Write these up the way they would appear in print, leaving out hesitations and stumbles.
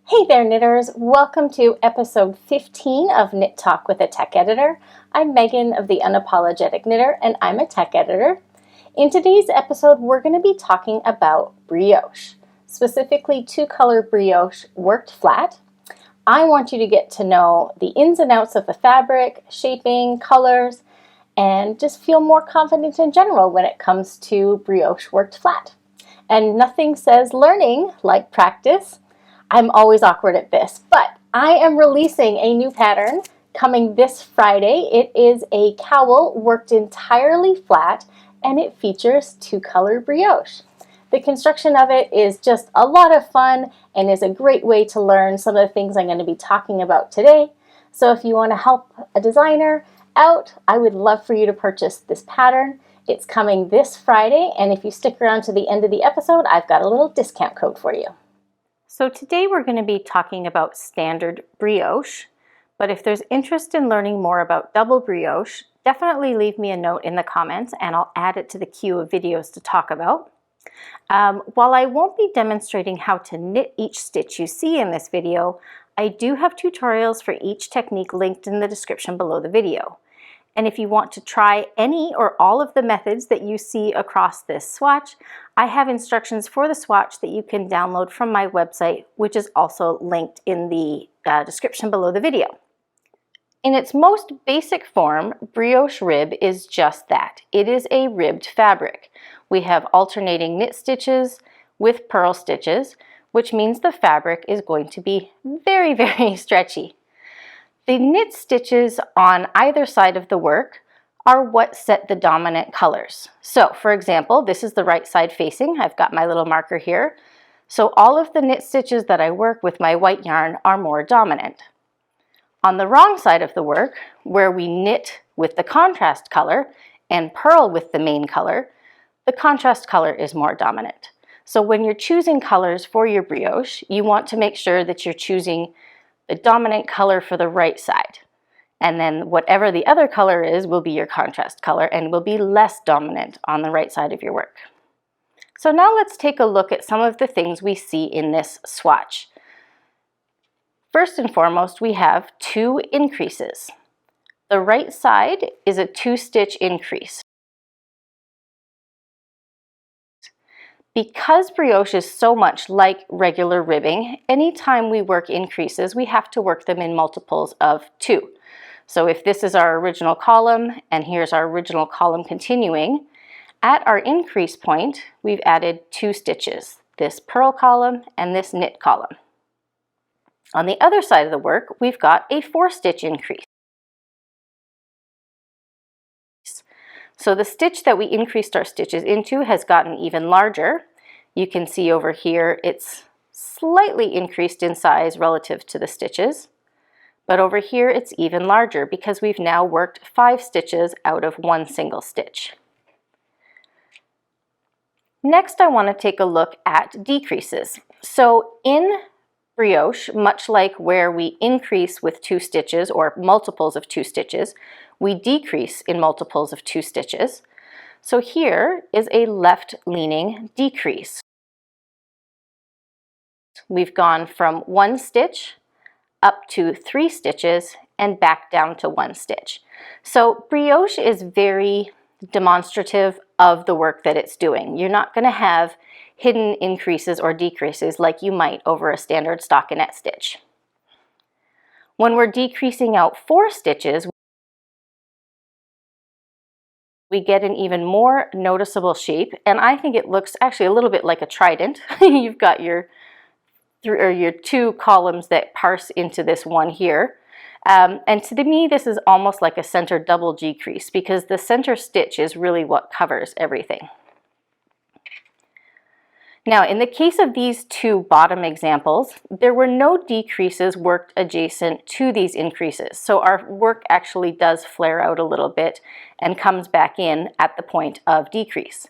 Hey there knitters, welcome to episode 15 of Knit Talk with a Tech Editor. I'm Megan of the Unapologetic Knitter and I'm a tech editor. In today's episode we're going to be talking about brioche, specifically two-color brioche worked flat. I want you to get to know the ins and outs of the fabric, shaping, colors, and just feel more confident in general when it comes to brioche worked flat. And nothing says learning like practice. I'm always awkward at this, but I am releasing a new pattern coming this Friday. It is a cowl worked entirely flat and it features two-color brioche. The construction of it is just a lot of fun and is a great way to learn some of the things I'm going to be talking about today. So if you want to help a designer out, I would love for you to purchase this pattern. It's coming this Friday, and if you stick around to the end of the episode, I've got a little discount code for you. So today we're going to be talking about standard brioche, but if there's interest in learning more about double brioche, definitely leave me a note in the comments and I'll add it to the queue of videos to talk about. While I won't be demonstrating how to knit each stitch you see in this video, I do have tutorials for each technique linked in the description below the video. And if you want to try any or all of the methods that you see across this swatch, I have instructions for the swatch that you can download from my website, which is also linked in the description below the video. In its most basic form, brioche rib is just that. It is a ribbed fabric. We have alternating knit stitches with purl stitches, which means the fabric is going to be very, very stretchy. The knit stitches on either side of the work are what set the dominant colors. So for example, this is the right side facing. I've got my little marker here. So all of the knit stitches that I work with my white yarn are more dominant. On the wrong side of the work, where we knit with the contrast color and purl with the main color, the contrast color is more dominant. So when you're choosing colors for your brioche, you want to make sure that you're choosing the dominant color for the right side. And then whatever the other color is will be your contrast color and will be less dominant on the right side of your work. So now let's take a look at some of the things we see in this swatch. First and foremost, we have two increases. The right side is a 2-stitch increase. Because brioche is so much like regular ribbing, anytime we work increases, we have to work them in multiples of 2. So if this is our original column, and here's our original column continuing, at our increase point, we've added 2 stitches, this purl column and this knit column. On the other side of the work, we've got a 4-stitch increase. So the stitch that we increased our stitches into has gotten even larger. You can see over here it's slightly increased in size relative to the stitches, but over here it's even larger because we've now worked 5 stitches out of 1 single stitch. Next, I want to take a look at decreases. So in brioche, much like where we increase with 2 stitches or multiples of 2 stitches, we decrease in multiples of 2 stitches. So here is a left-leaning decrease. We've gone from 1 stitch up to 3 stitches and back down to 1 stitch. So brioche is very demonstrative of the work that it's doing. You're not going to have hidden increases or decreases like you might over a standard stockinette stitch. When we're decreasing out 4 stitches, we get an even more noticeable shape, and I think it looks actually a little bit like a trident. You've got your 2 columns that parse into this one here. And to me, this is almost like a center double decrease because the center stitch is really what covers everything. Now, in the case of these 2 bottom examples, there were no decreases worked adjacent to these increases. So our work actually does flare out a little bit and comes back in at the point of decrease.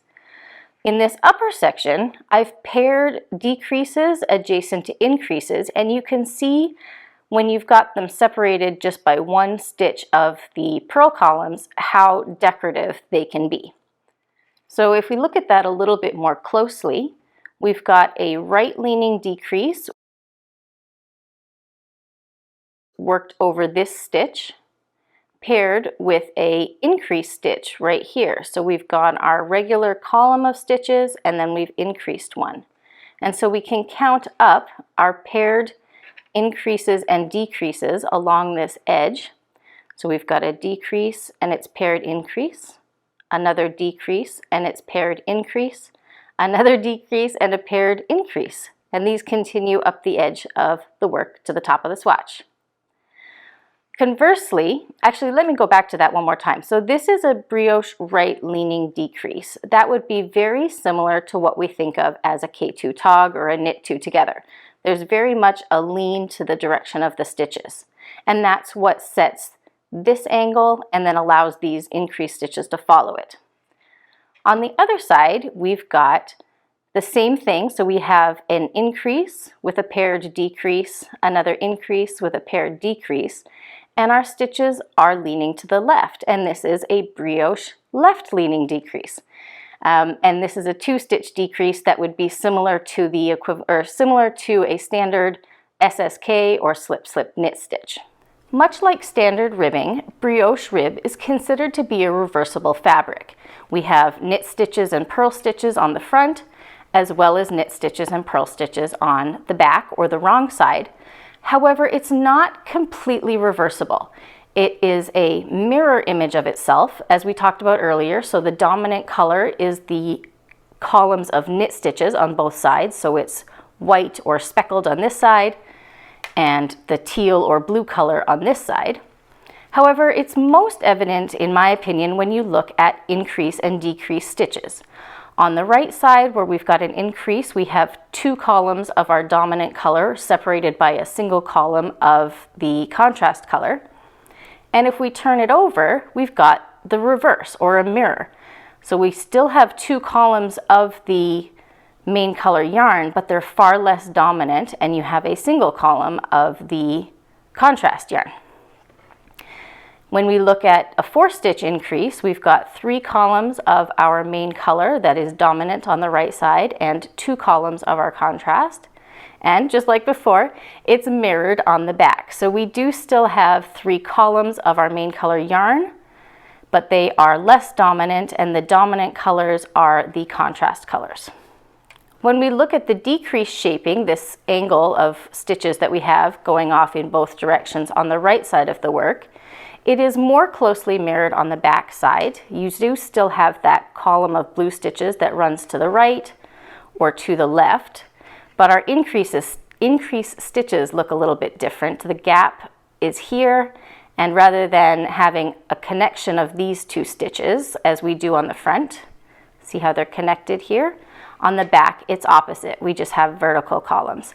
In this upper section, I've paired decreases adjacent to increases, and you can see when you've got them separated just by 1 stitch of the purl columns, how decorative they can be. So if we look at that a little bit more closely, we've got a right-leaning decrease worked over this stitch paired with a increased stitch right here. So we've got our regular column of stitches and then we've increased one. And so we can count up our paired increases and decreases along this edge. So we've got a decrease and its paired increase, another decrease and its paired increase, another decrease and a paired increase. And these continue up the edge of the work to the top of the swatch. Conversely, actually let me go back to that one more time. So this is a brioche right leaning decrease. That would be very similar to what we think of as a K2 tog or a knit two together. There's very much a lean to the direction of the stitches. And that's what sets this angle and then allows these increased stitches to follow it. On the other side, we've got the same thing. So we have an increase with a paired decrease, another increase with a paired decrease, and our stitches are leaning to the left. And this is a brioche left leaning decrease. And this is a 2-stitch decrease that would be similar to the similar to a standard SSK or slip-slip knit stitch. Much like standard ribbing, brioche rib is considered to be a reversible fabric. We have knit stitches and purl stitches on the front, as well as knit stitches and purl stitches on the back or the wrong side. However, it's not completely reversible. It is a mirror image of itself, as we talked about earlier. So the dominant color is the columns of knit stitches on both sides. So it's white or speckled on this side and the teal or blue color on this side. However, it's most evident, in my opinion, when you look at increase and decrease stitches. On the right side, where we've got an increase, we have 2 columns of our dominant color separated by a single column of the contrast color. And if we turn it over, we've got the reverse or a mirror. So we still have 2 columns of the main color yarn, but they're far less dominant, and you have a single column of the contrast yarn. When we look at a 4-stitch increase, we've got 3 columns of our main color that is dominant on the right side and 2 columns of our contrast. And just like before, it's mirrored on the back. So we do still have 3 columns of our main color yarn, but they are less dominant, and the dominant colors are the contrast colors. When we look at the decrease shaping, this angle of stitches that we have going off in both directions on the right side of the work, it is more closely mirrored on the back side. You do still have that column of blue stitches that runs to the right or to the left, but our increased stitches look a little bit different. The gap is here, and rather than having a connection of these 2 stitches as we do on the front, see how they're connected here? On the back, it's opposite. We just have vertical columns.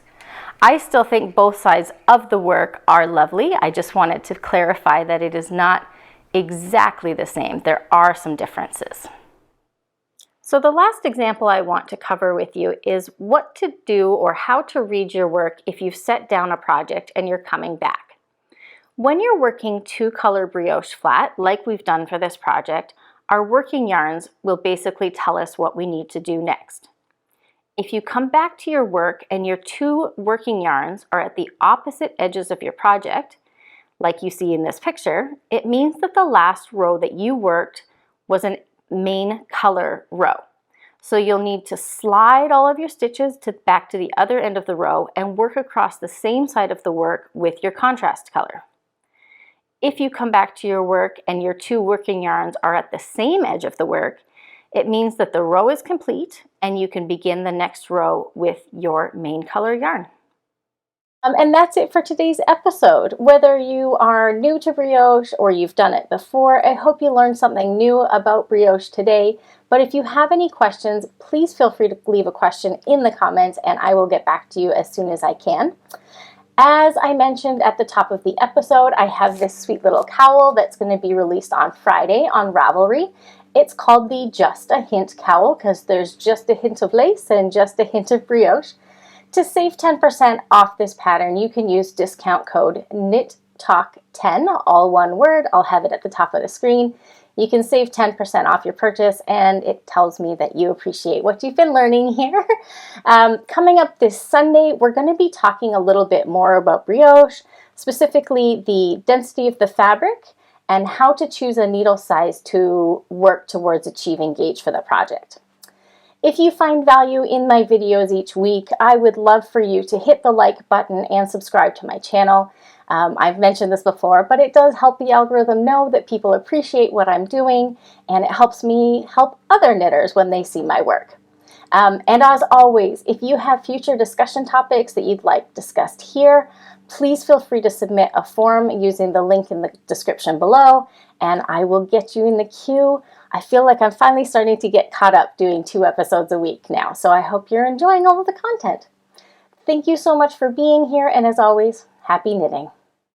I still think both sides of the work are lovely. I just wanted to clarify that it is not exactly the same. There are some differences. So the last example I want to cover with you is what to do or how to read your work if you've set down a project and you're coming back. When you're working 2-color brioche flat, like we've done for this project, our working yarns will basically tell us what we need to do next. If you come back to your work and your 2 working yarns are at the opposite edges of your project, like you see in this picture, it means that the last row that you worked was a main color row. So you'll need to slide all of your stitches back to the other end of the row and work across the same side of the work with your contrast color. If you come back to your work and your 2 working yarns are at the same edge of the work, it means that the row is complete and you can begin the next row with your main color yarn. And that's it for today's episode. Whether you are new to brioche or you've done it before, I hope you learned something new about brioche today. But if you have any questions, please feel free to leave a question in the comments and I will get back to you as soon as I can. As I mentioned at the top of the episode, I have this sweet little cowl that's going to be released on Friday on Ravelry. It's called the Just a Hint cowl because there's just a hint of lace and just a hint of brioche. To save 10% off this pattern, you can use discount code KNITTALK10, all one word. I'll have it at the top of the screen. You can save 10% off your purchase, and it tells me that you appreciate what you've been learning here. Coming up this Sunday, we're going to be talking a little bit more about brioche, specifically the density of the fabric and how to choose a needle size to work towards achieving gauge for the project. If you find value in my videos each week, I would love for you to hit the like button and subscribe to my channel. I've mentioned this before, but it does help the algorithm know that people appreciate what I'm doing, and it helps me help other knitters when they see my work. And as always, if you have future discussion topics that you'd like discussed here, please feel free to submit a form using the link in the description below, and I will get you in the queue. I feel like I'm finally starting to get caught up doing 2 episodes a week now, so I hope you're enjoying all of the content. Thank you so much for being here, and as always, happy knitting.